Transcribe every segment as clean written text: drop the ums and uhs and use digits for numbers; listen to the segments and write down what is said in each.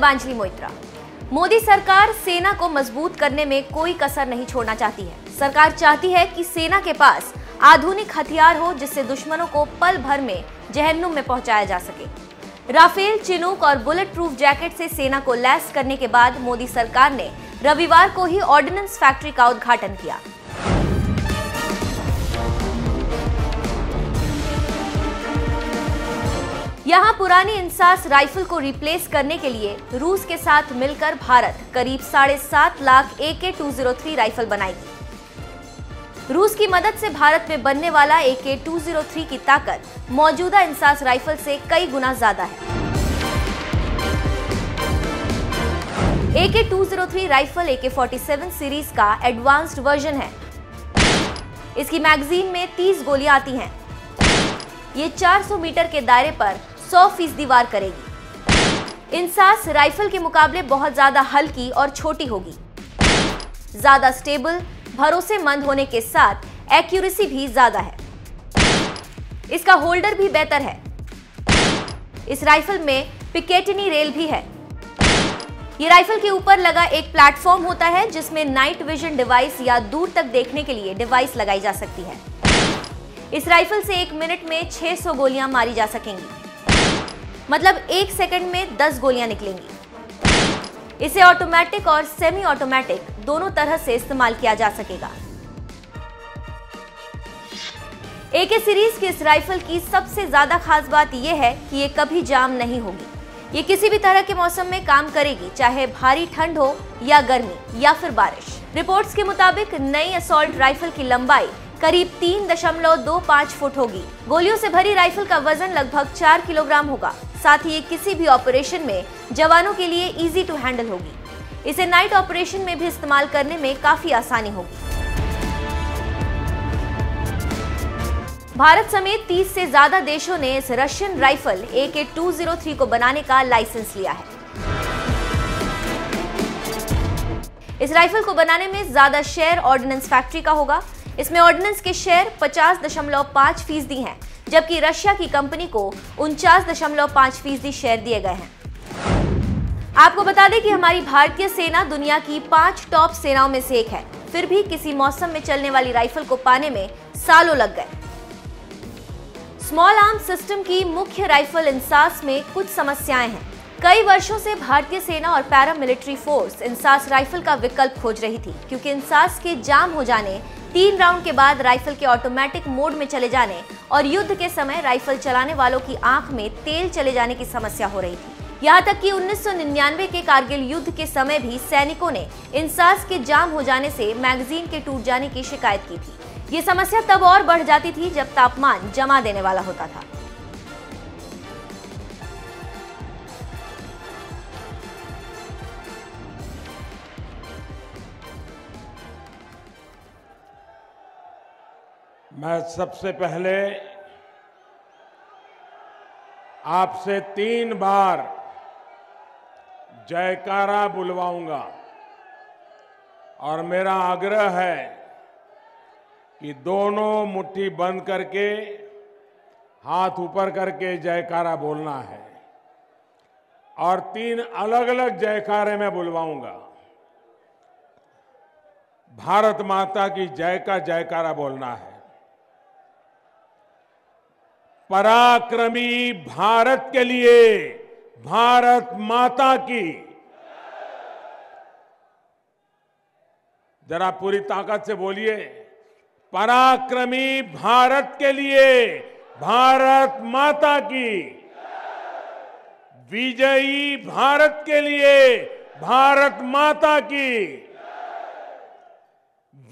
दीपांजलि मोइत्रा। मोदी सरकार सेना को मजबूत करने में कोई कसर नहीं छोड़ना चाहती है। सरकार चाहती है कि सेना के पास आधुनिक हथियार हो जिससे दुश्मनों को पल भर में जहन्नुम में पहुंचाया जा सके। राफेल, चिनूक और बुलेट प्रूफ जैकेट से सेना को लैस करने के बाद मोदी सरकार ने रविवार को ही ऑर्डिनेंस फैक्ट्री का उद्घाटन किया। यहां पुरानी इंसास राइफल को रिप्लेस करने के लिए रूस के साथ मिलकर भारत करीब 7.5 लाख AK-203 राइफल बनाएगी। रूस की मदद से भारत में बनने वाला AK-203 की ताकत मौजूदा इंसास राइफल से कई गुना ज्यादा है। AK-203 राइफल AK-47 सीरीज का एडवांस्ड वर्जन है। इसकी मैगजीन में 30 गोलियां आती हैं। ये 400 मीटर के दायरे पर 100% वार करेगी। इंसास राइफल के मुकाबले बहुत ज्यादा हल्की और छोटी होगी। ज्यादा स्टेबल, भरोसेमंद होने के साथ एक्यूरेसी भी ज्यादा है। इसका होल्डर भी बेहतर है। इस राइफल में पिकेटिनी रेल भी है। ये राइफल के ऊपर लगा एक प्लेटफॉर्म होता है जिसमें नाइट विजन डिवाइस या दूर तक देखने के लिए डिवाइस लगाई जा सकती है। इस राइफल से 1 मिनट में 600 गोलियां मारी जा सकेंगी, मतलब 1 सेकंड में 10 गोलियां निकलेंगी। इसे ऑटोमेटिक और सेमी ऑटोमेटिक दोनों तरह से इस्तेमाल किया जा सकेगा। AK सीरीज की इस राइफल की सबसे ज्यादा खास बात यह है कि ये कभी जाम नहीं होगी। ये किसी भी तरह के मौसम में काम करेगी, चाहे भारी ठंड हो या गर्मी या फिर बारिश। रिपोर्ट्स के मुताबिक नई असॉल्ट राइफल की लंबाई करीब 3.25 फुट होगी। गोलियों से भरी राइफल का वजन लगभग 4 किलोग्राम होगा। साथ ही ये किसी भी ऑपरेशन में जवानों के लिए इजी टू हैंडल होगी। इसे नाइट ऑपरेशन में भी इस्तेमाल करने में काफी आसानी होगी। भारत समेत 30 से ज्यादा देशों ने इस रशियन राइफल AK-203 को बनाने का लाइसेंस लिया है। इस राइफल को बनाने में ज्यादा शेयर ऑर्डिनेंस फैक्ट्री का होगा। इसमें ऑर्डिनेंस के शेयर 50.5% हैं, जबकि रशिया की कंपनी को 49.5% शेयर दिए गए हैं। आपको बता दें कि हमारी भारतीय सेना दुनिया की 5 टॉप सेनाओं में से एक है। फिर भी किसी मौसम में चलने वाली राइफल को पाने में सालों लग गए। स्मॉल आर्म सिस्टम की मुख्य राइफल इंसास में कुछ समस्याएं हैं। कई वर्षों से भारतीय सेना और पैरामिलिट्री फोर्स इंसास राइफल का विकल्प खोज रही थी, क्योंकि इंसास के जाम हो जाने, 3 राउंड के बाद राइफल के ऑटोमेटिक मोड में चले जाने और युद्ध के समय राइफल चलाने वालों की आंख में तेल चले जाने की समस्या हो रही थी। यहाँ तक कि 1999 के कारगिल युद्ध के समय भी सैनिकों ने इंसास के जाम हो जाने से मैगजीन के टूट जाने की शिकायत की थी। ये समस्या तब और बढ़ जाती थी जब तापमान जमा देने वाला होता था। मैं सबसे पहले आपसे 3 बार जयकारा बुलवाऊंगा और मेरा आग्रह है कि दोनों मुट्ठी बंद करके हाथ ऊपर करके जयकारा बोलना है और 3 अलग अलग जयकारे मैं बुलवाऊंगा। भारत माता की जय का जयकारा बोलना है। पराक्रमी भारत के लिए भारत माता की। जरा पूरी ताकत से बोलिए, पराक्रमी भारत के लिए भारत माता की। विजयी भारत के लिए भारत माता की।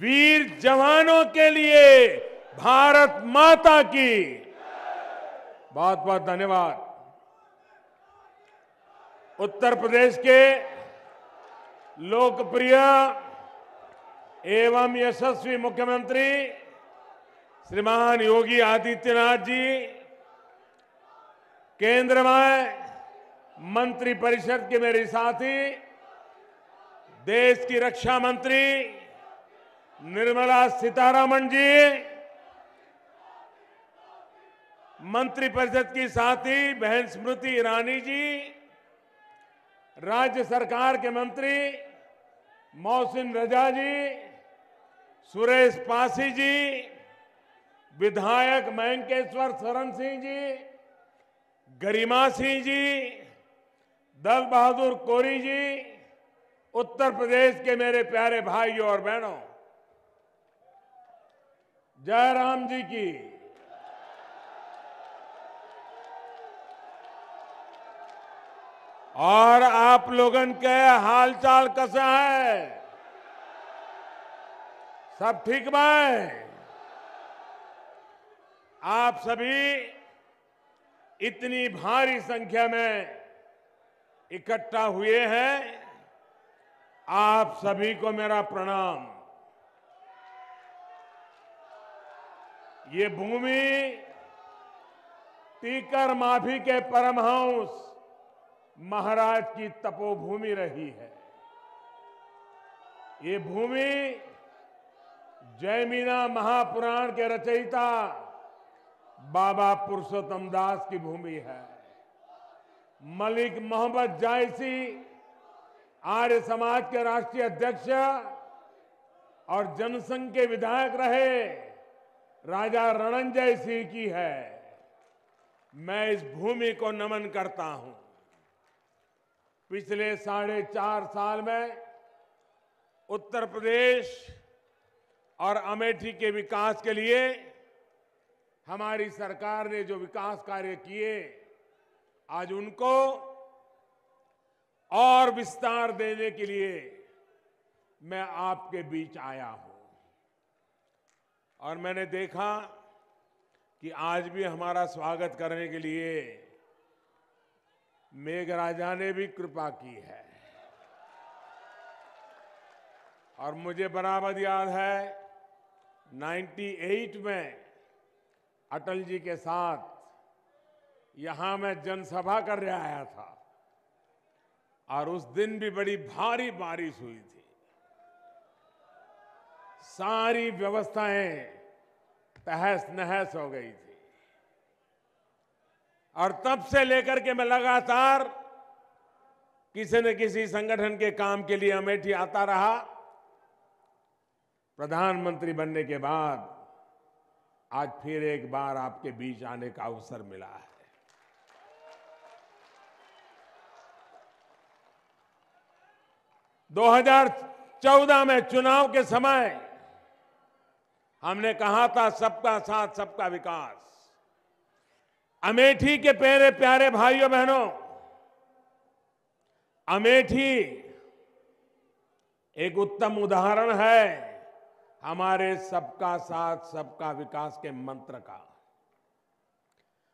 वीर जवानों के लिए भारत माता की। बहुत बहुत धन्यवाद। उत्तर प्रदेश के लोकप्रिय एवं यशस्वी मुख्यमंत्री श्रीमान योगी आदित्यनाथ जी, केंद्र में मंत्रिपरिषद के मेरे साथी, देश की रक्षा मंत्री निर्मला सीतारमण जी, मंत्रिपरिषद की साथी बहन स्मृति ईरानी जी, राज्य सरकार के मंत्री मोहसिन रजा जी, सुरेश पासी जी, विधायक मयंकेश्वर शरण सिंह जी, गरिमा सिंह जी, दल बहादुर कोरी जी, उत्तर प्रदेश के मेरे प्यारे भाइयों और बहनों, जयराम जी की, और आप लोगन के हालचाल कैसा है? सब ठीक बा? आप सभी इतनी भारी संख्या में इकट्ठा हुए हैं, आप सभी को मेरा प्रणाम। ये भूमि टीकर माफी के परमहंस महाराज की तपोभूमि रही है। ये भूमि जयमीना महापुराण के रचयिता बाबा पुरुषोत्तम दास की भूमि है। मलिक मोहम्मद जायसी आर्य समाज के राष्ट्रीय अध्यक्ष और जनसंघ के विधायक रहे राजा रणंजय सिंह की है। मैं इस भूमि को नमन करता हूं। पिछले 4.5 साल में उत्तर प्रदेश और अमेठी के विकास के लिए हमारी सरकार ने जो विकास कार्य किए, आज उनको और विस्तार देने के लिए मैं आपके बीच आया हूं। और मैंने देखा कि आज भी हमारा स्वागत करने के लिए मेघराजा ने भी कृपा की है। और मुझे बराबर याद है 98 में अटल जी के साथ यहां मैं जनसभा करने आया था और उस दिन भी बड़ी भारी बारिश हुई थी। सारी व्यवस्थाएं तहस नहस हो गई थी और तब से लेकर के मैं लगातार किसी न किसी संगठन के काम के लिए अमेठी आता रहा। प्रधानमंत्री बनने के बाद आज फिर एक बार आपके बीच आने का अवसर मिला है। दो 2014 में चुनाव के समय हमने कहा था सबका साथ सबका विकास। अमेठी के प्यारे प्यारे भाइयों बहनों, अमेठी एक उत्तम उदाहरण है हमारे सबका साथ सबका विकास के मंत्र का।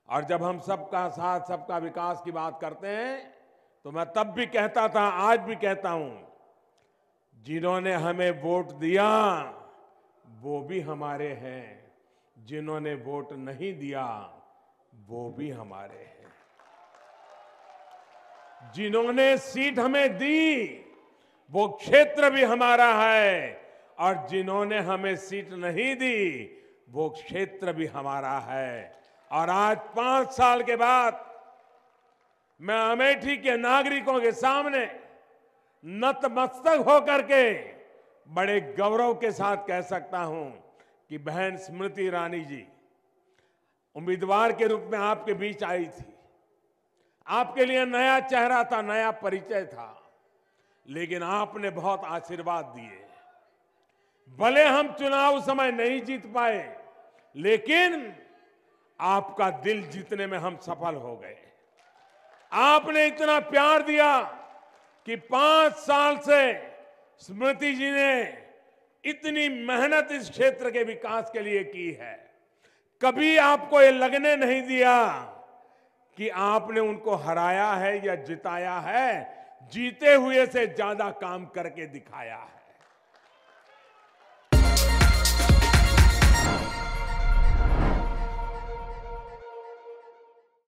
और जब हम सबका साथ सबका विकास की बात करते हैं तो मैं तब भी कहता था, आज भी कहता हूं, जिन्होंने हमें वोट दिया वो भी हमारे हैं, जिन्होंने वोट नहीं दिया वो भी हमारे हैं। जिन्होंने सीट हमें दी वो क्षेत्र भी हमारा है और जिन्होंने हमें सीट नहीं दी वो क्षेत्र भी हमारा है। और आज 5 साल के बाद मैं अमेठी के नागरिकों के सामने नतमस्तक होकर के बड़े गौरव के साथ कह सकता हूं कि बहन स्मृति ईरानी जी उम्मीदवार के रूप में आपके बीच आई थी। आपके लिए नया चेहरा था, नया परिचय था, लेकिन आपने बहुत आशीर्वाद दिए। भले हम चुनाव समय नहीं जीत पाए, लेकिन आपका दिल जीतने में हम सफल हो गए। आपने इतना प्यार दिया कि 5 साल से स्मृति जी ने इतनी मेहनत इस क्षेत्र के विकास के लिए की है। कभी आपको ये लगने नहीं दिया कि आपने उनको हराया है या जिताया है। जीते हुए से ज्यादा काम करके दिखाया है।